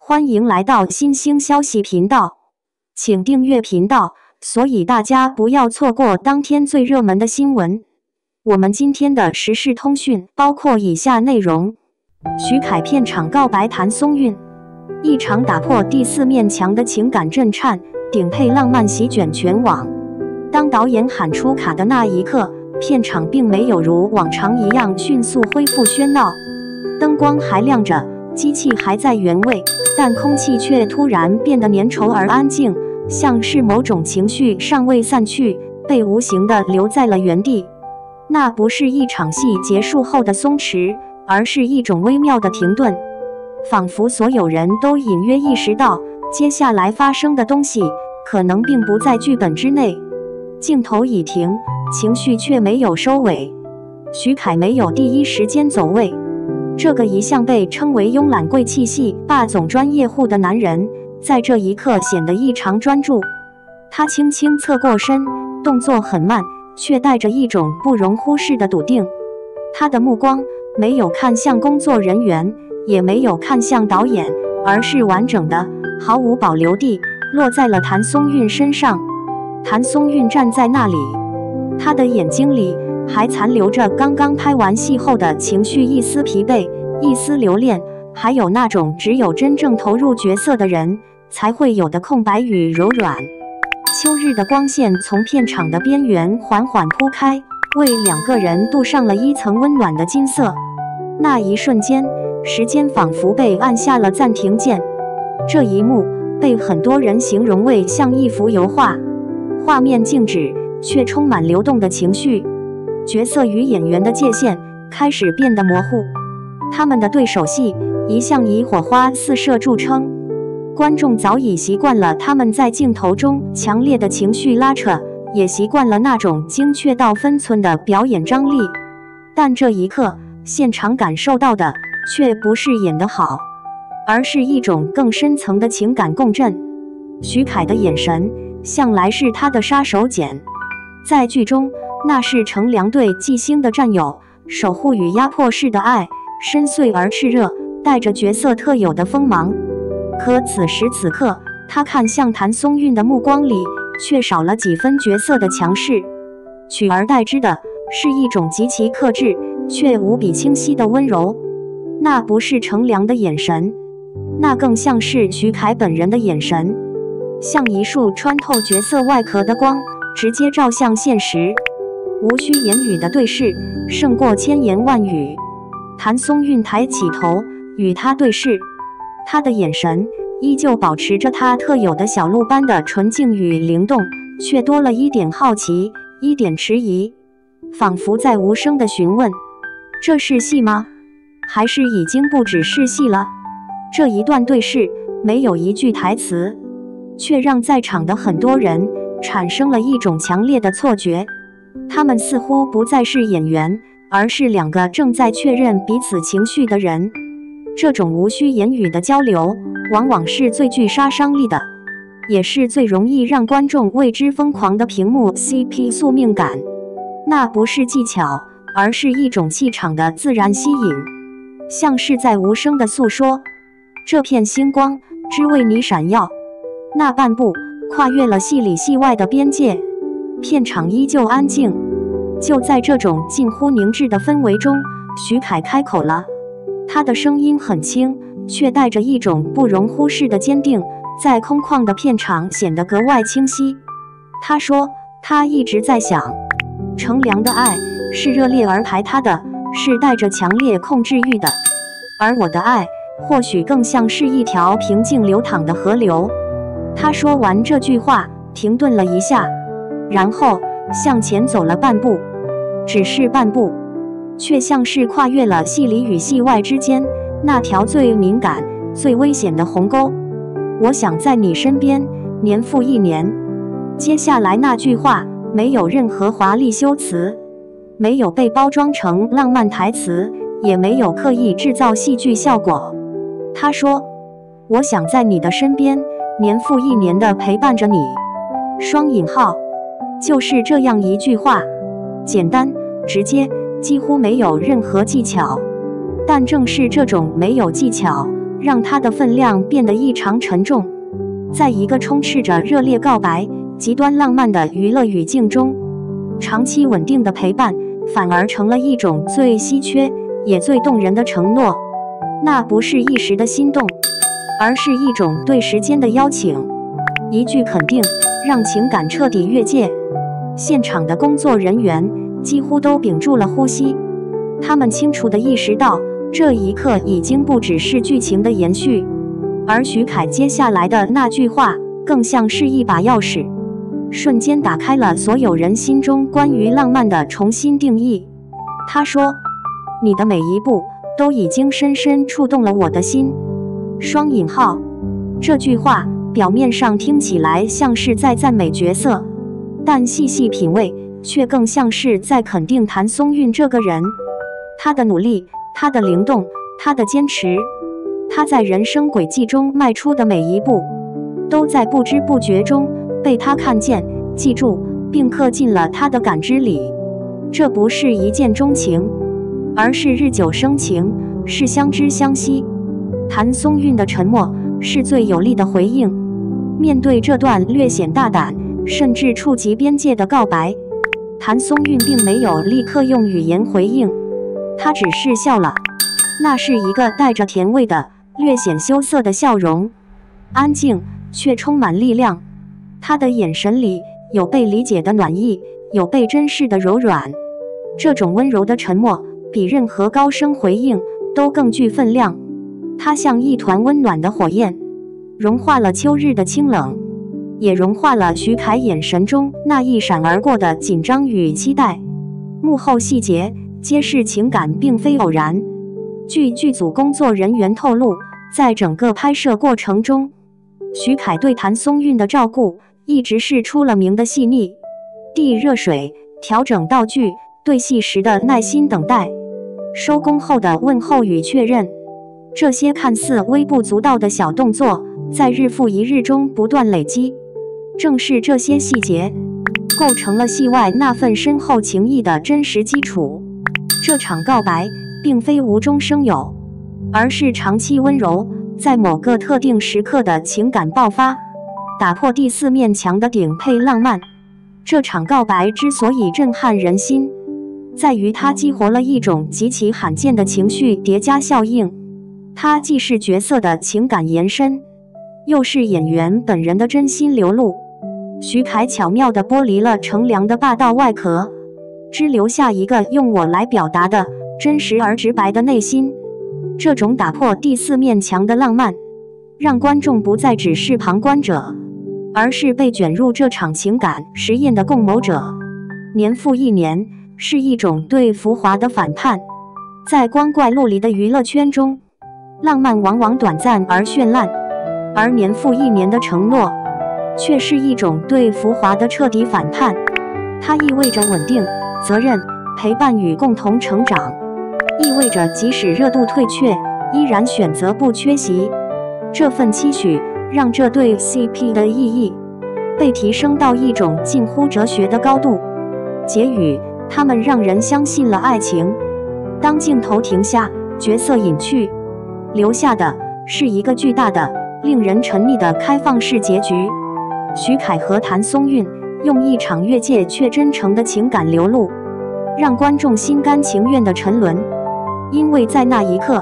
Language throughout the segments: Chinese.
歡迎來到新興消息頻道，請訂閱頻道，所以大家不要錯過當天最熱門的新聞。我們今天的時事通訊包括以下內容：徐凱片場告白譚松韻，一場打破第四面牆的情感震顫，頂配浪漫席捲全網。當導演喊出卡的那一刻，片場並沒有如往常一樣迅速恢復喧鬧，燈光還亮着，機器還在原位，但空氣卻突然變得粘稠而安靜，像是某種情緒尚未散去，被無形地留在了原地。那不是一場戲結束後的鬆弛，而是一種微妙的停頓，仿佛所有人都隱約意識到，接下來發生的東西可能並不在劇本之內。鏡頭已停，情緒卻沒有收尾。徐凱沒有第一時間走位。這個一向被稱為慵懶貴氣系霸總專業戶的男人，在這一刻顯得異常專注。他輕輕側過身，動作很慢，卻帶着一種不容忽視的篤定。他的目光沒有看向工作人員，也沒有看向導演，而是完整的、毫無保留地落在了譚松韻身上。譚松韻站在那裡，他的眼睛裡還殘留着剛剛拍完戲後的情緒，一絲疲憊，一絲留戀，還有那種只有真正投入角色的人才會有的空白與柔軟。秋日的光線從片場的邊緣緩緩鋪開，為兩個人鍍上了一層溫暖的金色。那一瞬間，時間仿佛被按下了暫停鍵。這一幕被很多人形容為像一幅油畫，畫面靜止，卻充滿流動的情緒。角色與演員的界限開始變得模糊，他們的對手戲一向以火花四射著稱，觀眾早已習慣了他們在鏡頭中強烈的情緒拉扯，也習慣了那種精確到分寸的表演張力。但這一刻，現場感受到的卻不是演得好，而是一種更深層的情感共振。徐凱的眼神向來是他的殺手鐧，在劇中，那是程良對季星的佔有、守護與壓迫式的愛，深邃而熾熱，帶着角色特有的鋒芒。可此時此刻，他看向譚松韻的目光裡，卻少了幾分角色的強勢，取而代之的是一種極其克制卻無比清晰的溫柔。那不是程良的眼神，那更像是徐凱本人的眼神，像一束穿透角色外殼的光，直接照向現實。無需言語的對視，勝過千言萬語。譚松韻抬起頭，與他對視，他的眼神依舊保持着他特有的小鹿般的純淨與靈動，卻多了一點好奇，一點遲疑，仿佛在無聲地詢問：這是戲嗎？還是已經不只是戲了？這一段對視沒有一句台詞，卻讓在場的很多人產生了一種強烈的錯覺。他們似乎不再是演員，而是兩個正在確認彼此情緒的人。這種無需言語的交流，往往是最具殺傷力的，也是最容易讓觀眾為之瘋狂的屏幕 CP 宿命感。那不是技巧，而是一種氣場的自然吸引，像是在無聲地訴說：這片星光只為你閃耀。那半步跨越了戲裡戲外的邊界。片場依舊安靜，就在這種近乎凝滯的氛圍中，徐凱開口了。他的聲音很輕，卻帶着一種不容忽視的堅定，在空曠的片場顯得格外清晰。他說，他一直在想，程良的愛是熱烈而排他的，是帶着強烈控制欲的，而我的愛或許更像是一條平靜流淌的河流。他說完這句話，停頓了一下，然後向前走了半步，只是半步，卻像是跨越了戲裡與戲外之間那條最敏感、最危險的鴻溝。我想在你身邊，年復一年。接下來那句話沒有任何華麗修辭，沒有被包裝成浪漫台詞，也沒有刻意制造戲劇效果。他說，我想在你的身邊，年復一年地陪伴着你。雙引號。就是這樣一句話，簡單直接，幾乎沒有任何技巧。但正是這種沒有技巧、讓它的分量變得異常沉重。在一個充斥着熱烈告白、極端浪漫的娛樂語境中，長期穩定的陪伴反而成了一種最稀缺也最動人的承諾。那不是一時的心動，而是一種對時間的邀請。一句肯定，讓情感徹底越界。現場的工作人員幾乎都屏住了呼吸，他們清楚地意識到，這一刻已經不只是劇情的延續，而徐凱接下來的那句話更像是一把鑰匙，瞬間打開了所有人心中關於浪漫的重新定義。他說：“你的每一步都已經深深觸動了我的心。”雙引號。這句話表面上聽起來像是在讚美角色，但細細品味，卻更像是在肯定譚松韻這個人。他的努力，他的靈動，他的堅持，他在人生軌跡中邁出的每一步，都在不知不覺中被他看見、記住，並刻進了他的感知裡。這不是一見鍾情，而是日久生情，是相知相惜。譚松韻的沉默是最有力的回應。面對這段略顯大膽，甚至觸及邊界的告白，譚松韻並沒有立刻用語言回應，他只是笑了。那是一個帶着甜味的、略顯羞澀的笑容，安靜卻充滿力量。他的眼神裡有被理解的暖意，有被珍視的柔軟。這種溫柔的沉默，比任何高聲回應都更具分量。它像一團溫暖的火焰，融化了秋日的清冷，也融化了徐凱眼神中那一閃而過的緊張與期待。幕後細節揭示情感並非偶然。據劇組工作人員透露，在整個拍攝過程中，徐凱對譚松韻的照顧一直是出了名的細膩，遞熱水、調整道具、對戲時的耐心等待、收工後的問候與確認，這些看似微不足道的小動作，在日復一日中不斷累積。正是這些細節，構成了戲外那份深厚情誼的真實基礎。這場告白並非無中生有，而是長期溫柔，在某個特定時刻的情感爆發，打破第四面牆的頂配浪漫。這場告白之所以震撼人心，在於它激活了一種極其罕見的情緒疊加效應。它既是角色的情感延伸，又是演員本人的真心流露。徐凱巧妙地剝離了乘涼的霸道外殼，只留下一個用我來表達的真實而直白的內心。這種打破第四面牆的浪漫，讓觀眾不再只是旁觀者，而是被捲入這場情感實驗的共謀者。年復一年是一種對浮華的反叛。在光怪陸離的娛樂圈中，浪漫往往短暫而絢爛，而年復一年的承諾卻是一種對浮華的徹底反叛。它意味着穩定、責任、陪伴與共同成長，意味着即使熱度退卻，依然選擇不缺席。這份期許讓這對 CP 的意義被提升到一種近乎哲學的高度。結語，他們讓人相信了愛情。當鏡頭停下，角色隱去，留下的是一個巨大的、令人沉溺的開放式結局。徐凱和譚松韻用一場越界卻真誠的情感流露，讓觀眾心甘情願地沉淪。因為在那一刻，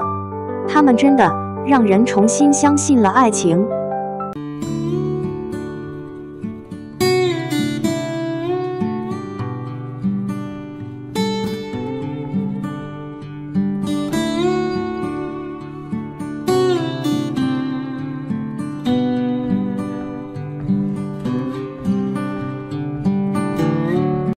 他們真的讓人重新相信了愛情。